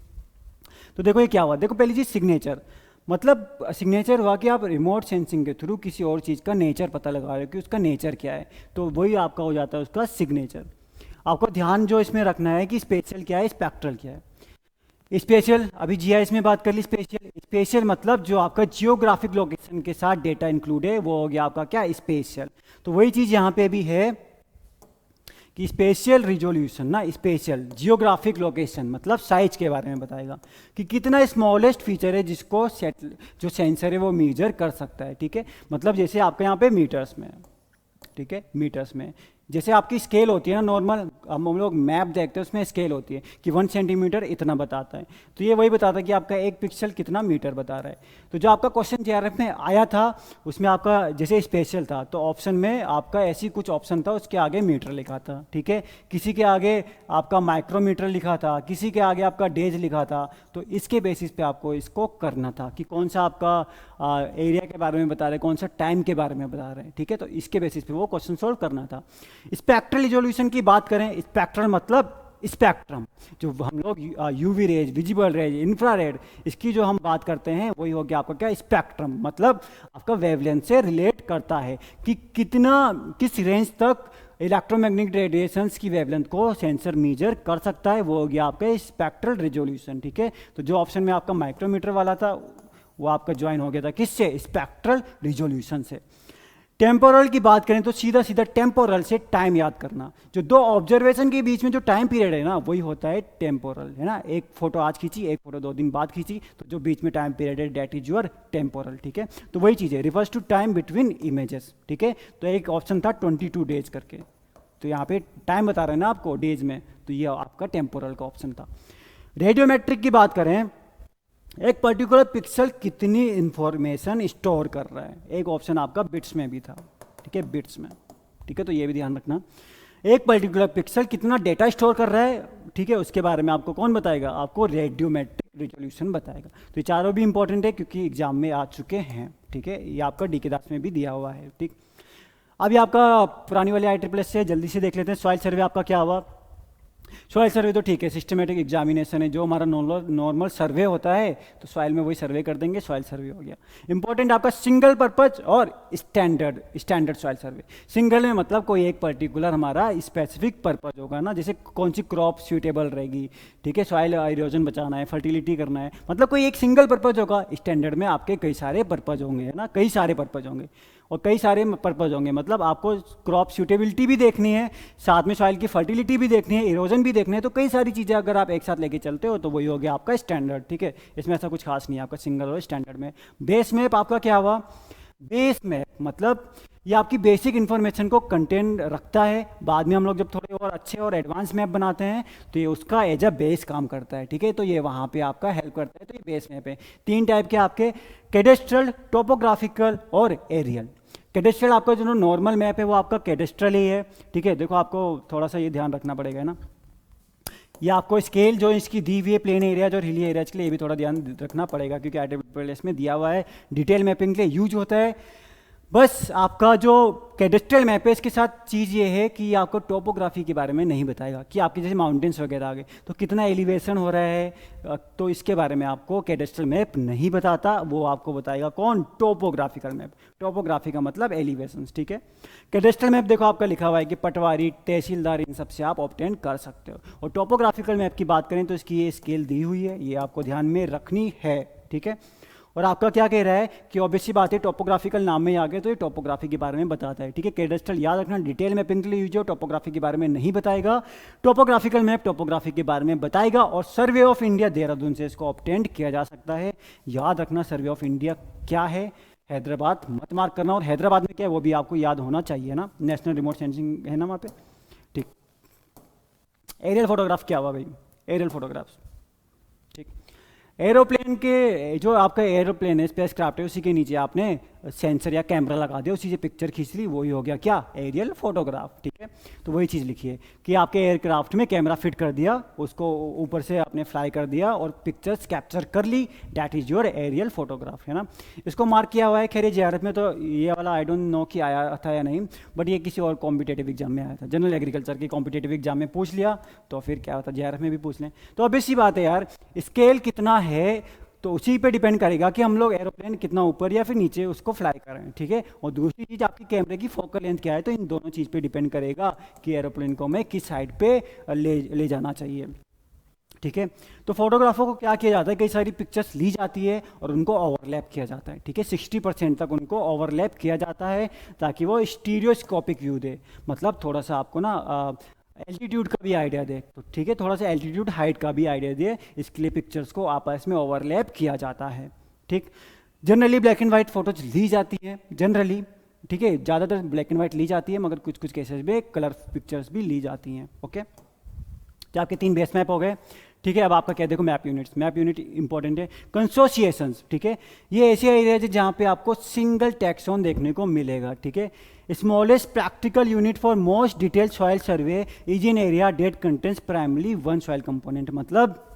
A: तो देखो ये क्या हुआ, देखो पहली चीज सिग्नेचर। मतलब सिग्नेचर हुआ कि आप रिमोट सेंसिंग के थ्रू किसी और चीज़ का नेचर पता लगा रहे हो कि उसका नेचर क्या है, तो वही आपका हो जाता है उसका सिग्नेचर। आपको ध्यान जो इसमें रखना है कि स्पेशल क्या है, स्पेक्ट्रल क्या है। स्पेशल अभी जीआईएस में बात कर ली। स्पेशल मतलब जो आपका जियोग्राफिक लोकेशन के साथ डेटा इंक्लूड है वो हो गया आपका क्या, स्पेशल। तो वही चीज़ यहाँ पे भी है कि स्पेशियल रिजोल्यूशन ना, स्पेशल जियोग्राफिक लोकेशन मतलब साइज के बारे में बताएगा कि कितना स्मॉलेस्ट फीचर है जिसको जो सेंसर है वो मेजर कर सकता है, ठीक है। मतलब जैसे आपके यहाँ पे मीटर्स में, ठीक है, मीटर्स में जैसे आपकी स्केल होती है ना नॉर्मल, हम लोग मैप देखते हैं उसमें स्केल होती है कि 1 सेंटीमीटर इतना बताता है, तो ये वही बताता है कि आपका 1 पिक्सल कितना मीटर बता रहा है। तो जो आपका क्वेश्चन जीआरएफ में आया था उसमें आपका जैसे स्पेशल था तो ऑप्शन में आपका ऐसी कुछ ऑप्शन था, उसके आगे मीटर लिखा था, ठीक है। किसी के आगे आपका माइक्रोमीटर लिखा था, किसी के आगे आपका डेज लिखा था। तो इसके बेसिस पे आपको इसको करना था कि कौन सा आपका एरिया के बारे में बता रहे, कौन सा टाइम के बारे में बता रहे हैं, ठीक है। तो इसके बेसिस पे वो क्वेश्चन सॉल्व करना था। स्पेक्ट्रल रिजोल्यूशन की बात करें, स्पेक्ट्रल मतलब स्पेक्ट्रम, जो हम लोग UV rays, visible raise, infrared, इसकी जो हम बात करते हैं वही हो गया आपका क्या, स्पेक्ट्रम। मतलब आपका वेवलेंथ से रिलेट करता है कि कितना, किस रेंज तक इलेक्ट्रोमैग्नेटिक रेडिएशंस की वेवलेंथ को सेंसर मेजर कर सकता है, वो हो गया आपका स्पेक्ट्रल रिजोल्यूशन, ठीक है। तो जो ऑप्शन में आपका माइक्रोमीटर वाला था वो आपका ज्वाइन हो गया था किससे, स्पेक्ट्रल रिजोल्यूशन से। टेम्पोरल की बात करें तो सीधा सीधा टेम्पोरल से टाइम याद करना, जो दो ऑब्जर्वेशन के बीच में जो टाइम पीरियड है ना वही होता है टेम्पोरल, है ना। एक फोटो आज खींची, एक फोटो 2 दिन बाद खींची, तो जो बीच में टाइम पीरियड है डेट इज योर टेम्पोरल, ठीक है। तो वही चीज़ है, refers to time between images, ठीक है। तो एक ऑप्शन था 22 डेज करके, तो यहाँ पे टाइम बता रहे हैं ना आपको डेज में, तो ये आपका टेम्पोरल का ऑप्शन था। रेडियोमेट्रिक की बात करें, एक पर्टिकुलर पिक्सल कितनी इंफॉर्मेशन स्टोर कर रहा है, एक ऑप्शन आपका बिट्स में भी था, ठीक है, बिट्स में, ठीक है। तो ये भी ध्यान रखना, एक पर्टिकुलर पिक्सल कितना डेटा स्टोर कर रहा है, ठीक है, उसके बारे में आपको कौन बताएगा, आपको रेडियोमेट्रिक रिजोल्यूशन बताएगा। तो ये चारों भी इंपॉर्टेंट है क्योंकि एग्जाम में आ चुके हैं, ठीक है। ये आपका डीके दास में भी दिया हुआ है, ठीक। अभी आपका पुरानी वाली IEEE से जल्दी से देख लेते हैं। सॉइल सर्वे आपका क्या हुआ, सॉइल सर्वे तो ठीक है, सिस्टमेटिक एग्जामिनेशन है, जो हमारा नॉर्मल सर्वे होता है तो सॉइल में वही सर्वे कर देंगे, सॉइल सर्वे हो गया। इंपॉर्टेंट आपका सिंगल पर्पज और स्टैंडर्ड सॉइल सर्वे। सिंगल में मतलब कोई एक पर्टिकुलर हमारा स्पेसिफिक पर्पज होगा ना, जैसे कौन सी क्रॉप सूटेबल रहेगी, ठीक है, सॉइल इरोजन बचाना है, फर्टिलिटी करना है, मतलब कोई एक सिंगल पर्पज होगा। स्टैंडर्ड में आपके कई सारे पर्पज होंगे, है ना, कई सारे पर्पज होंगे और कई सारे पर्पज होंगे। मतलब आपको क्रॉप सूटेबिलिटी भी देखनी है, साथ में सॉइल की फर्टिलिटी भी देखनी है, इरोजन भी देखनी है, तो कई सारी चीज़ें अगर आप एक साथ लेके चलते हो तो वही हो गया आपका स्टैंडर्ड, ठीक है। इसमें ऐसा कुछ खास नहीं है आपका सिंगल और स्टैंडर्ड में। बेस मैप आपका क्या हुआ, बेस मैप मतलब ये आपकी बेसिक इन्फॉर्मेशन को कंटेंट रखता है, बाद में हम लोग जब थोड़े और अच्छे और एडवांस मैप बनाते हैं तो ये उसका एज अ बेस काम करता है, ठीक है। तो ये वहाँ पे आपका हेल्प करता है, तो ये बेस मैप है। 3 टाइप के आपके, कैडेस्ट्रल, टोपोग्राफिकल और एरियल। कैडेस्ट्रल आपका जो नॉर्मल मैप है वो आपका कैडेस्ट्रल ही है, ठीक है। देखो आपको थोड़ा सा ये ध्यान रखना पड़ेगा ना, ये आपको स्केल जो इसकी दी हुई है प्लेन एरियाज और हिली एरियाज के लिए ये भी थोड़ा ध्यान रखना पड़ेगा क्योंकि IEEE में दिया हुआ है, डिटेल मैपिंग के लिए यूज होता है। बस आपका जो कैडेस्ट्रल मैप है इसके साथ चीज़ ये है कि ये आपको टोपोग्राफी के बारे में नहीं बताएगा कि आपके जैसे माउंटेन्स वगैरह आ गए तो कितना एलिवेशन हो रहा है, तो इसके बारे में आपको कैडेस्ट्रल मैप नहीं बताता, वो आपको बताएगा कौन, टोपोग्राफिकल मैप। टोपोग्राफी का मतलब एलिवेशन, ठीक है। कैडेस्ट्रल मैप देखो आपका लिखा हुआ है कि पटवारी, तहसीलदार, इन सब से आप ऑब्टेन कर सकते हो। और टोपोग्राफिकल मैप की बात करें तो इसकी ये स्केल दी हुई है, ये आपको ध्यान में रखनी है, ठीक है। और आपका क्या कह रहा है कि ऑब्वियस सी बात है टोपोग्राफिकल नाम में ही आ गए तो ये टोपोग्राफी के बारे में बताता है, ठीक है। कैडेस्ट्रल याद रखना, डिटेल मैपिंग के लिए यूज हो, टोपोग्राफी के बारे में नहीं बताएगा। टोपोग्राफिकल मैप टोपोग्राफी के बारे में बताएगा। और सर्वे ऑफ इंडिया देहरादून से इसको ऑब्टेन किया जा सकता है। याद रखना सर्वे ऑफ इंडिया क्या है, हैदराबाद मत मार्क करना। और हैदराबाद में क्या है वो भी आपको याद होना चाहिए ना, नेशनल रिमोट सेंसिंग है ना वहाँ पे, ठीक। एरियल फोटोग्राफ क्या हुआ भाई, एरियल फोटोग्राफ्स, ठीक। एरोप्लेन के जो आपका एरोप्लेन है, स्पेस क्राफ्ट है, उसी के नीचे आपने सेंसर या कैमरा लगा दिया, उसी से पिक्चर खींच ली, वही हो गया क्या, एरियल फोटोग्राफ, ठीक है। तो वही चीज़ लिखी है कि आपके एयरक्राफ्ट में कैमरा फिट कर दिया, उसको ऊपर से आपने फ्लाई कर दिया और पिक्चर्स कैप्चर कर ली, that is your aerial photograph, है ना। इसको मार्क किया हुआ है। खैर ये जेआरएफ में तो ये वाला आई डोंट नो कि आया था या नहीं, बट ये किसी और कॉम्पिटेटिव एग्जाम में आया था, जनरल एग्रीकल्चर के कॉम्पिटेटिव एग्जाम में पूछ लिया तो फिर क्या होता, जेआरएफ में भी पूछ लें। तो अब इसी बात है यार, स्केल कितना है तो उसी पे डिपेंड करेगा कि हम लोग एरोप्लेन कितना ऊपर या फिर नीचे उसको फ्लाई कर रहे हैं, ठीक है। और दूसरी चीज़ आपकी कैमरे की फोकल लेंथ क्या है, तो इन दोनों चीज़ पे डिपेंड करेगा कि एरोप्लेन को मैं किस साइड पे ले जाना चाहिए, ठीक है। तो फोटोग्राफर को क्या किया जाता है, कई सारी पिक्चर्स ली जाती है और उनको ओवरलैप किया जाता है, ठीक है। 60% तक उनको ओवरलैप किया जाता है ताकि वो स्टीरियोस्कोपिक व्यू दे, मतलब थोड़ा सा आपको ना एल्टीट्यूड का भी आइडिया दे, तो ठीक है, थोड़ा सा एल्टीट्यूड हाइट का भी आइडिया दे, इसके लिए पिक्चर्स को आपस में ओवरलैप किया जाता है, ठीक। Generally black and white photos ली जाती है, जनरली, ठीक है, ज़्यादातर ब्लैक एंड वाइट ली जाती है, मगर कुछ कुछ केसेस में कलर पिक्चर्स भी ली जाती हैं, ओके। तो आपके 3 बेस मैप हो गए, ठीक है। अब आपका क्या देखो, map units, map unit important है। कंसोसिएशंस, ठीक है, ये ऐसे एरिया है जहाँ पे आपको सिंगल टैक्सॉन देखने को मिलेगा, ठीक है। Smallest practical unit for most detail soil survey is in area that contents primarily one soil component, मतलब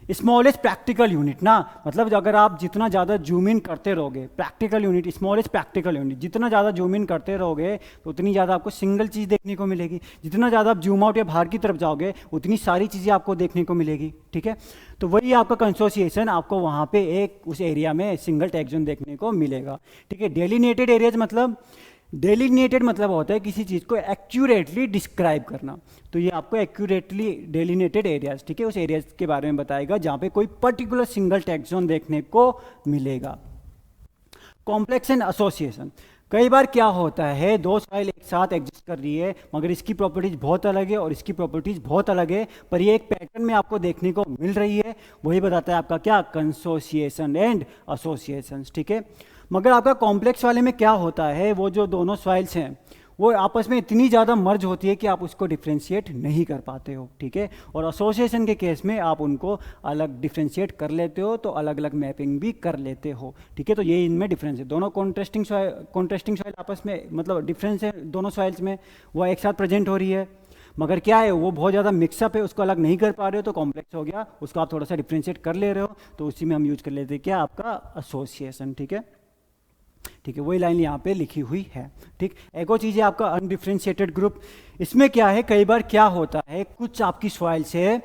A: स्मॉलेस्ट प्रैक्टिकल यूनिट ना, मतलब अगर आप जितना ज़्यादा जूम इन करते रहोगे, practical unit, smallest practical unit, जितना ज़्यादा जूम इन करते रहोगे तो उतनी ज़्यादा आपको सिंगल चीज़ देखने को मिलेगी, जितना ज़्यादा आप जूम आउट या बाहर की तरफ जाओगे उतनी सारी चीज़ें आपको देखने को मिलेगी, ठीक है। तो वही आपका कंसोसिएशन, आपको वहाँ पे एक उस एरिया में सिंगल टैग जोन देखने को मिलेगा, ठीक है। डेलिनेटेड एरियाज मतलब, डेलिनेटेड मतलब होता है किसी चीज़ को एक्यूरेटली डिस्क्राइब करना, तो ये आपको एक्यूरेटली डेलिनेटेड एरियाज, ठीक है, उस एरियाज के बारे में बताएगा जहाँ पे कोई पर्टिकुलर सिंगल टैक्स जोन देखने को मिलेगा। कॉम्प्लेक्स एंड एसोसिएशन, कई बार क्या होता है, दो सॉइल एक साथ एग्जिस्ट कर रही है मगर इसकी प्रॉपर्टीज बहुत अलग है और इसकी प्रॉपर्टीज बहुत अलग है, पर ये एक पैटर्न में आपको देखने को मिल रही है, वही बताता है आपका क्या, कंसोसिएशन एंड एसोसिएशंस, ठीक है। मगर आपका कॉम्प्लेक्स वाले में क्या होता है, वो जो दोनों सॉइल्स हैं वो आपस में इतनी ज़्यादा मर्ज होती है कि आप उसको डिफ्रेंशिएट नहीं कर पाते हो, ठीक है। और एसोसिएशन के केस में आप उनको अलग डिफ्रेंशिएट कर लेते हो, तो अलग अलग मैपिंग भी कर लेते हो, ठीक है। तो ये इनमें डिफरेंस है, दोनों कॉन्ट्रास्टिंग सॉइल आपस में, मतलब डिफरेंस है दोनों सॉइल्स में, वो एक साथ प्रेजेंट हो रही है, मगर क्या है वो बहुत ज़्यादा मिक्सअप है, उसको अलग नहीं कर पा रहे हो तो कॉम्प्लेक्स हो गया, उसको आप थोड़ा सा डिफ्रेंशिएट कर ले रहे हो, तो उसी में हम यूज कर लेते हैं क्या, आपका एसोसिएशन, ठीक है, ठीक है। वही लाइन यहाँ पे लिखी हुई है, ठीक। एक और चीज़ है आपका अनडिफ्रेंशिएटेड ग्रुप, इसमें क्या है, कई बार क्या होता है, कुछ आपकी सॉइल्स है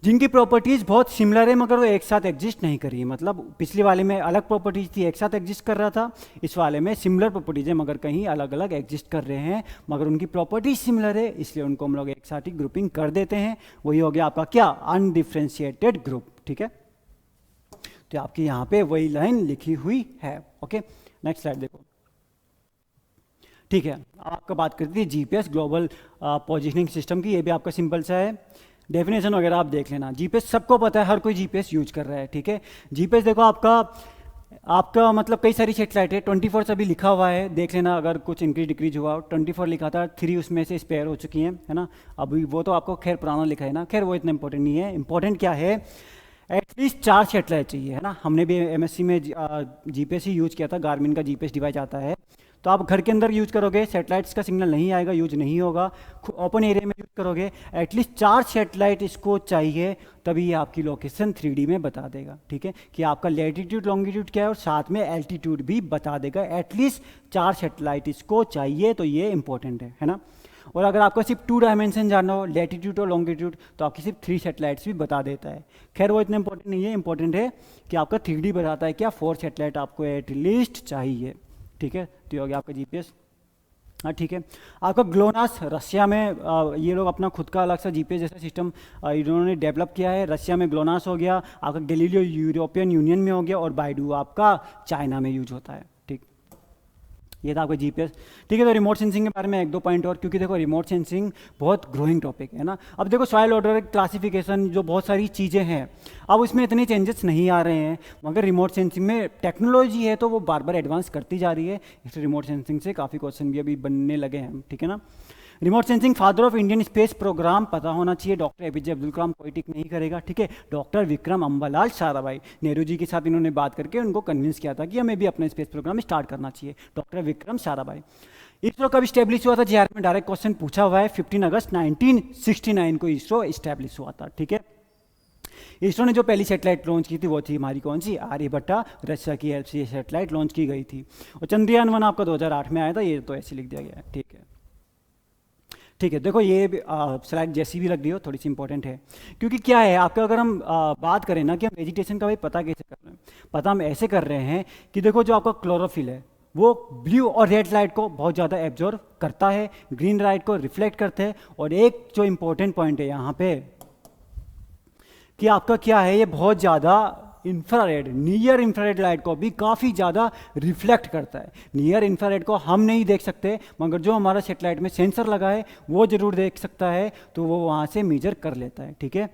A: जिनकी प्रॉपर्टीज़ बहुत सिमिलर है मगर वो एक साथ एग्जिस्ट नहीं कर रही है, मतलब पिछले वाले में अलग प्रॉपर्टीज़ थी एक साथ एग्जिस्ट कर रहा था, इस वाले में सिमिलर प्रॉपर्टीज़ है मगर कहीं अलग अलग एग्जिस्ट कर रहे हैं, मगर उनकी प्रॉपर्टीज सिमिलर है, इसलिए उनको हम लोग एक साथ ही ग्रुपिंग कर देते हैं, वही हो गया आपका क्या, अनडिफ्रेंशिएटेड ग्रुप, ठीक है। तो आपकी यहाँ पे वही लाइन लिखी हुई है, ओके। नेक्स्ट स्लाइड देखो, ठीक है। आपका बात करती है जीपीएस ग्लोबल पोजीशनिंग सिस्टम की, ये भी आपका सिंपल सा है, डेफिनेशन वगैरह आप देख लेना। जीपीएस सबको पता है, हर कोई जीपीएस यूज कर रहा है, ठीक है। जीपीएस देखो आपका मतलब कई सारी सेटेलाइट है, 24 अभी लिखा हुआ है, देख लेना अगर कुछ इंक्रीज डिक्रीज हुआ, 24 लिखा था, 3 उसमें से स्पेयर हो चुकी हैं, है ना। अभी वो तो आपको खैर पुराना लिखा है ना, खैर वो इतना इंपॉर्टेंट नहीं है, इंपॉर्टेंट क्या है, एटलीस्ट 4 सेटेलाइट चाहिए, है ना। हमने भी एमएससी में जीपीएस ही यूज किया था, गार्मिन का जीपीएस डिवाइस आता है, तो आप घर के अंदर यूज करोगे, सैटेलाइट्स का सिग्नल नहीं आएगा, यूज नहीं होगा। ओपन एरिया में यूज करोगे, एटलीस्ट 4 सैटेलाइट इसको चाहिए, तभी ये आपकी लोकेशन 3D में बता देगा, ठीक है, कि आपका लैटिट्यूड लॉन्गिट्यूड क्या है और साथ में एल्टीट्यूड भी बता देगा। एटलीस्ट 4 सैटेलाइट इसको चाहिए, तो ये इंपॉर्टेंट है ना। और अगर आपको सिर्फ 2 डायमेंशन जानना हो, लैटिट्यूड और लॉन्गिट्यूड, तो आपकी सिर्फ 3 सैटेलाइट्स भी बता देता है। खैर वो इतना इंपॉर्टेंट नहीं है, इंपॉर्टेंट है कि आपका 3D बताता है क्या 4 सैटेलाइट आपको एटलीस्ट चाहिए, ठीक है। तो ये हो गया आपका जीपीएस। हाँ ठीक है। आपका ग्लोनास रशिया में ये लोग अपना खुद का अलग सा जीपीएस जैसा सिस्टम इन्होंने डेवलप किया है। रशिया में ग्लोनास हो गया, आपका गैलीलियो यूरोपियन यूनियन में हो गया, और बाइडू आपका चाइना में यूज होता है, ठीक। ये था आपका जीपीएस, ठीक है। तो रिमोट सेंसिंग के बारे में 1-2 पॉइंट और, क्योंकि देखो रिमोट सेंसिंग बहुत ग्रोइंग टॉपिक है ना। अब देखो सॉइल ऑर्डर क्लासिफिकेशन जो बहुत सारी चीज़ें हैं, अब उसमें इतने चेंजेस नहीं आ रहे हैं, मगर रिमोट सेंसिंग में टेक्नोलॉजी है तो वो बार बार एडवांस करती जा रही है, इसलिए रिमोट सेंसिंग से काफ़ी क्वेश्चन भी अभी बनने लगे हैं, ठीक है ना। Remote sensing father of Indian space program पता होना चाहिए, डॉक्टर एपीजे अब्दुल कलाम कोई टिक नहीं करेगा, ठीक है। डॉक्टर विक्रम अम्बालाल साराभाई, नेहरू जी के साथ इन्होंने बात करके उनको कन्विंस किया था कि हमें भी अपना स्पेस प्रोग्राम स्टार्ट करना चाहिए, डॉक्टर विक्रम साराभाई। इसरो कब स्टैब्लिश हुआ था, जीआर में डायरेक्ट क्वेश्चन पूछा हुआ है, 15 अगस्त 1969 को इसरो स्टैब्लिश हुआ था, ठीक है। इसरो ने जो पहली सैटेलाइट लॉन्च की थी वो थी हमारी कौन सी, आर्यभट्टा, रशिया की हेल्प से ये सैटेलाइट लॉन्च की गई थी। और चंद्रयान 1 आपका 2008 में आया था, ये तो ऐसे लिख दिया गया है, ठीक है। ठीक है, देखो ये स्लाइड जैसी भी लग रही हो थोड़ी सी इंपॉर्टेंट है, क्योंकि क्या है आपका, अगर हम बात करें ना कि हम वेजिटेशन का भाई पता कैसे कर रहे हैं, पता हम ऐसे कर रहे हैं कि देखो जो आपका क्लोरोफिल है वो ब्लू और रेड लाइट को बहुत ज़्यादा एब्जॉर्ब करता है, ग्रीन लाइट को रिफ्लेक्ट करते हैं। और एक जो इंपॉर्टेंट पॉइंट है यहाँ पे कि आपका क्या है, ये बहुत ज़्यादा इंफ्रारेड, नियर इंफ्रारेड लाइट को भी काफ़ी ज़्यादा रिफ्लेक्ट करता है। नियर इंफ्रारेड को हम नहीं देख सकते, मगर जो हमारा सैटेलाइट में सेंसर लगा है वो ज़रूर देख सकता है, तो वो वहाँ से मेजर कर लेता है, ठीक है।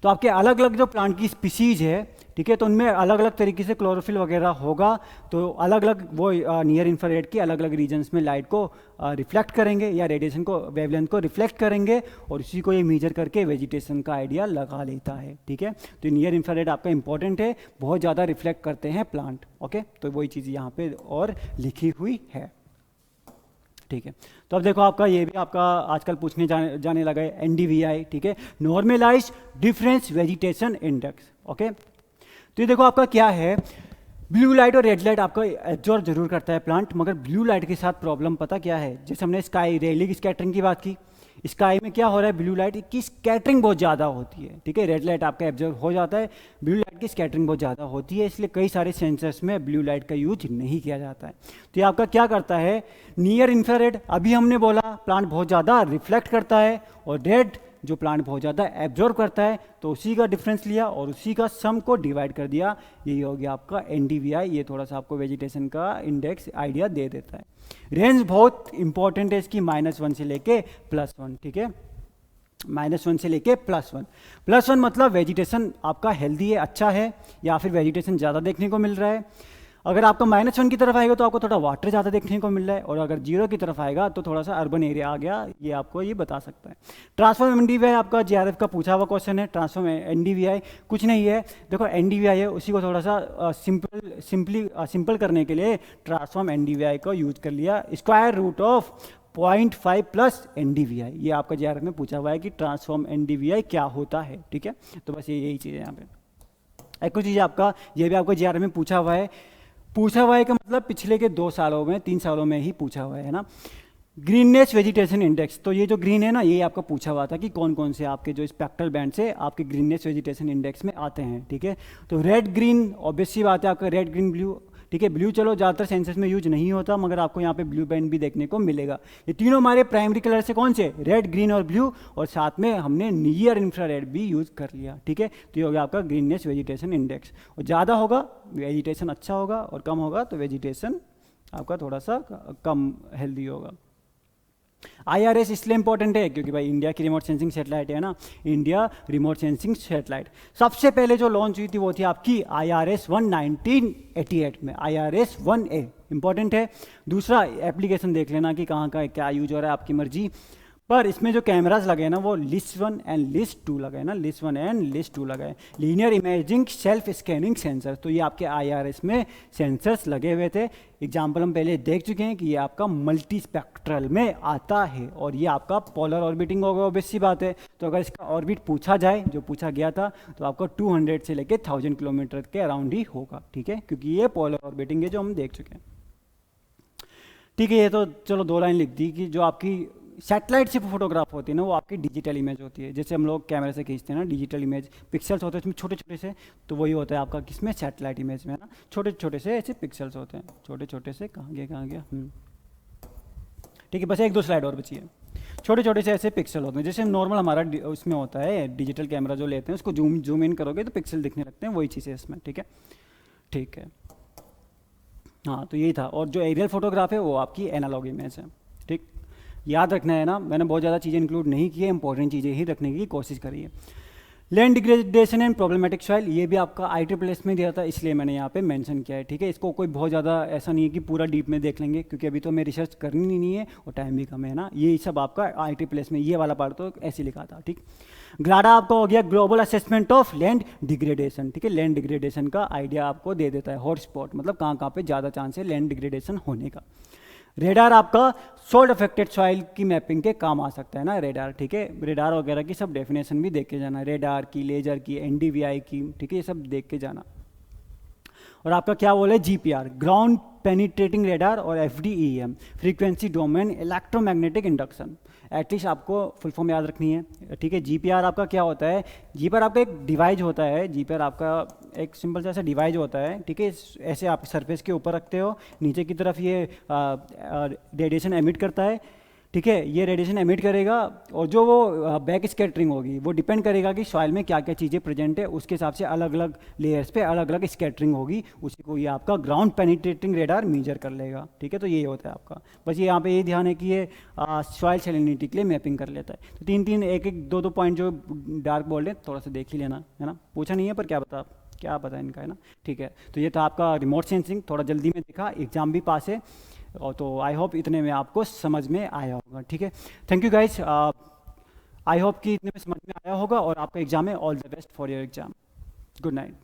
A: तो आपके अलग अलग जो प्लांट की स्पीसीज है, ठीक है, तो उनमें अलग अलग तरीके से क्लोरोफिल वगैरह होगा, तो अलग अलग वो नियर इंफ्रारेड की अलग अलग रीजन्स में लाइट को रिफ्लेक्ट करेंगे या रेडिएशन को, वेवलेंथ को रिफ्लेक्ट करेंगे, और उसी को ये मेजर करके वेजिटेशन का आइडिया लगा लेता है, ठीक है। तो नियर इंफ्रारेड आपका इंपॉर्टेंट है, बहुत ज़्यादा रिफ्लेक्ट करते हैं प्लांट, ओके। तो वही चीज़ यहाँ पे और लिखी हुई है, ठीक है। तो अब देखो आपका ये भी आपका आजकल पूछने जाने लगा है, एनडीवीआई, ठीक है, normalized difference vegetation index, okay. तो ये देखो आपका क्या है, ब्लू लाइट और रेड लाइट आपका एब्जॉर्ब जरूर करता है प्लांट, मगर ब्लू लाइट के साथ प्रॉब्लम पता क्या है, जैसे हमने स्काई रेलिंग स्कैटरिंग की बात की, स्काई में क्या हो रहा है, ब्लू लाइट की स्कैटरिंग बहुत ज़्यादा होती है, ठीक है। रेड लाइट आपका एब्जॉर्ब हो जाता है, ब्लू लाइट की स्कैटरिंग बहुत ज़्यादा होती है, इसलिए कई सारे सेंसर्स में ब्लू लाइट का यूज नहीं किया जाता है। तो ये आपका क्या करता है, नियर इंफ्रारेड, अभी हमने बोला प्लांट बहुत ज़्यादा रिफ्लेक्ट करता है, और रेड जो प्लांट बहुत ज़्यादा एब्जॉर्ब करता है, तो उसी का डिफरेंस लिया और उसी का सम को डिवाइड कर दिया, यही हो गया आपका एनडीवीआई। ये थोड़ा सा आपको वेजिटेशन का इंडेक्स आइडिया दे देता है। रेंज बहुत इंपॉर्टेंट है इसकी, -1 से लेके +1, ठीक है, -1 से लेके +1। +1 मतलब वेजिटेशन आपका हेल्दी है, अच्छा है, या फिर वेजिटेशन ज़्यादा देखने को मिल रहा है। अगर आपका -1 की तरफ आएगा तो आपको थोड़ा वाटर ज़्यादा देखने को मिल रहा है, और अगर 0 की तरफ आएगा तो थोड़ा सा अर्बन एरिया आ गया, ये आपको ये बता सकता है। ट्रांसफॉर्म एनडीवीआई आपका जीआरएफ का पूछा हुआ क्वेश्चन है। ट्रांसफॉर्म एनडीवीआई कुछ नहीं है, देखो एनडीवीआई है, उसी को थोड़ा सा सिंपल करने के लिए ट्रांसफॉर्म एनडीवीआई को यूज कर लिया, स्क्वायर रूट ऑफ 0.5 प्लस एनडीवीआई। ये आपका जीआरएफ में पूछा हुआ है कि ट्रांसफॉर्म एनडीवीआई क्या होता है, ठीक है। तो बस यही चीज़ है यहाँ पे। एक कुछ चीज़ आपका ये भी आपको जीआरएफ में पूछा हुआ है का मतलब पिछले के 2 सालों में 3 सालों में ही पूछा हुआ है ना। ग्रीननेस वेजिटेशन इंडेक्स, तो ये जो ग्रीन है ना, ये आपका पूछा हुआ था कि कौन कौन से आपके जो स्पेक्ट्रल बैंड से आपके ग्रीननेस वेजिटेशन इंडेक्स में आते हैं, ठीक है। तो रेड ग्रीन ऑब्वियस सी बात है आपका, रेड ग्रीन ब्लू, ठीक है। ब्लू चलो ज़्यादातर सेंसस में यूज नहीं होता, मगर आपको यहाँ पे ब्लू बैंड भी देखने को मिलेगा। ये तीनों हमारे प्राइमरी कलर से कौन से, रेड ग्रीन और ब्लू, और साथ में हमने नियर इंफ्रारेड भी यूज कर लिया, ठीक है। तो ये हो गया आपका ग्रीननेस वेजिटेशन इंडेक्स। और ज़्यादा होगा वेजिटेशन अच्छा होगा, और कम होगा तो वेजिटेशन आपका थोड़ा सा कम हेल्दी होगा। IRS इसलिए इंपॉर्टेंट है क्योंकि भाई इंडिया की रिमोट सेंसिंग सैटेलाइट है ना, इंडिया रिमोट सेंसिंग सैटेलाइट सबसे पहले जो लॉन्च हुई थी वो थी आपकी IRS-1 1988 में, IRS-1A इंपॉर्टेंट है। दूसरा एप्लीकेशन देख लेना कि कहाँ का क्या यूज हो रहा है, आपकी मर्जी। पर इसमें जो कैमराज लगे हैं ना वो लिस्ट 1 एंड लिस्ट 2 लगे हैं ना, लिस्ट 1 एंड लिस्ट 2 लगे हैं। Linear imaging self scanning sensor, तो ये आपके IRS में सेंसर्स लगे हुए थे। एग्जाम्पल हम पहले देख चुके हैं कि ये आपका मल्टी स्पेक्ट्रल में आता है और ये आपका पोलर ऑर्बिटिंग होगा, ऑब्वियस सी बात है। तो अगर इसका ऑर्बिट पूछा जाए, जो पूछा गया था, तो आपको 200 से लेके 1000 किलोमीटर के अराउंड ही होगा, ठीक है, क्योंकि ये पोलर ऑर्बिटिंग है जो हम देख चुके हैं। ठीक है, ये तो चलो 2 लाइन लिख दी कि जो आपकी सैटेलाइट से फोटोग्राफ होती है ना वो आपकी डिजिटल इमेज होती है। जैसे हम लोग कैमरे से खींचते हैं ना डिजिटल इमेज, पिक्सल्स होते हैं इसमें छोटे छोटे से, तो वही होता है आपका किसमें, सैटेलाइट इमेज में ना, छोटे छोटे से ऐसे पिक्सल्स होते हैं, छोटे छोटे से। कहाँ गया ठीक है, बस 1-2 स्लाइड और बची है। छोटे छोटे से ऐसे पिक्सल होते हैं, जैसे नॉर्मल हमारा उसमें होता है डिजिटल कैमरा जो लेते हैं उसको जूम इन करोगे तो पिक्सल दिखने लगते हैं, वही चीज़ है इसमें, ठीक है। ठीक है, हाँ, तो यही था। और जो एरियल फोटोग्राफ है वो आपकी एनालॉग इमेज है, ठीक। याद रखना है ना, मैंने बहुत ज़्यादा चीज़ें इंक्लूड नहीं की है, इंपॉर्टेंट चीज़ें ही रखने की कोशिश करी है। Land degradation and problematic soil, ये भी आपका IEEE में दिया था, इसलिए मैंने यहाँ पे मेंशन किया है, ठीक है। इसको कोई बहुत ज़्यादा ऐसा नहीं है कि पूरा डीप में देख लेंगे, क्योंकि अभी तो हमें रिसर्च करनी नहीं है और टाइम भी कम है ना। ये सब आपका IEEE में ये वाला पार्ट तो ऐसे लिखा था, ठीक। ग्लाडा आपका हो गया global assessment of land degradation, ठीक है। लैंड डिग्रेडेशन का आइडिया आपको दे देता है, हॉट स्पॉट मतलब कहाँ पे ज़्यादा चांस है लैंड डिग्रेडेशन होने का। रेडार आपका सोल्ट अफेक्टेड सॉइल की मैपिंग के काम आ सकता है ना रेडार, ठीक है। रेडार वगैरह की सब डेफिनेशन भी देख के जाना, रेडार की, लेजर की, NDVI की, ठीक है, ये सब देख के जाना। और आपका क्या बोले, GPR ग्राउंड पेनिट्रेटिंग रेडार और FDEM frequency domain electromagnetic induction, at least आपको फुल फॉर्म याद रखनी है, ठीक है। GPR आपका क्या होता है, GPR आपका एक डिवाइस होता है, GPR आपका एक सिंपल सा ऐसा डिवाइस होता है, ठीक है। ऐसे आप सरफेस के ऊपर रखते हो, नीचे की तरफ ये रेडिएशन एमिट करता है, ठीक है। ये रेडिएशन एमिट करेगा और जो वो बैक स्कैटरिंग होगी वो डिपेंड करेगा कि सॉइल में क्या क्या चीज़ें प्रेजेंट है, उसके हिसाब से अलग अलग लेयर्स पे अलग अलग स्कैटरिंग होगी, उसी को ये आपका ग्राउंड पेनिट्रेटिंग रेडार मेजर कर लेगा, ठीक है। तो ये होता है आपका, बस ये यहाँ पे ये ध्यान है कि ये सॉइल सैलिनिटी के लिए मैपिंग कर लेता है। तो 3-3 1-1 2-2 पॉइंट जो डार्क बोल्ड है थोड़ा सा देख ही लेना, है ना, पूछा नहीं है पर क्या पता इनका, है ना, ठीक है। तो ये था आपका रिमोट सेंसिंग, थोड़ा जल्दी में दिखा, एग्जाम भी पास है, और तो आई होप इतने में आपको समझ में आया होगा, ठीक है। Thank you guys, I hope कि इतने में समझ में आया होगा और आपका एग्जाम है। All the best for your exam, good night.